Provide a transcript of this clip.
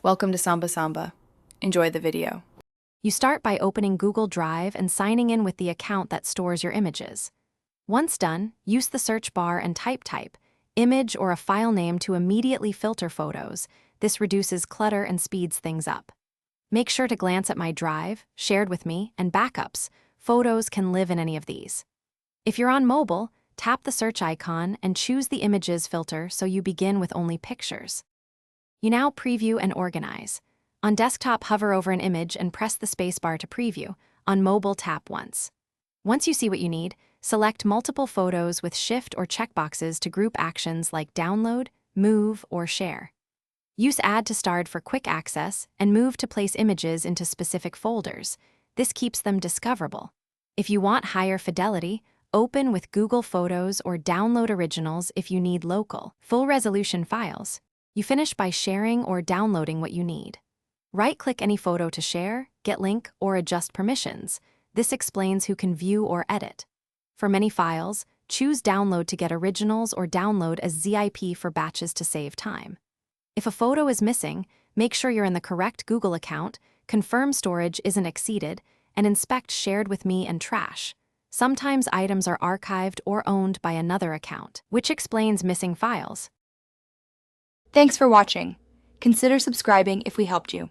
Welcome to Samba Samba. Enjoy the video. You start by opening Google Drive and signing in with the account that stores your images. Once done, use the search bar and type image or a file name to immediately filter photos. This reduces clutter and speeds things up. Make sure to glance at My Drive, Shared with Me, and Backups. Photos can live in any of these. If you're on mobile, tap the search icon and choose the Images filter so you begin with only pictures. You now preview and organize. On desktop, hover over an image and press the spacebar to preview. On mobile, tap once. Once you see what you need, select multiple photos with shift or checkboxes to group actions like download, move, or share. Use Add to Start for quick access and move to place images into specific folders. This keeps them discoverable. If you want higher fidelity, open with Google Photos or download originals if you need local, full-resolution files. You finish by sharing or downloading what you need. Right-click any photo to share, get link, or adjust permissions. This explains who can view or edit. For many files, choose Download to get originals or download as ZIP for batches to save time. If a photo is missing, make sure you're in the correct Google account, confirm storage isn't exceeded, and inspect Shared with Me and Trash. Sometimes items are archived or owned by another account, which explains missing files. Thanks for watching. Consider subscribing if we helped you.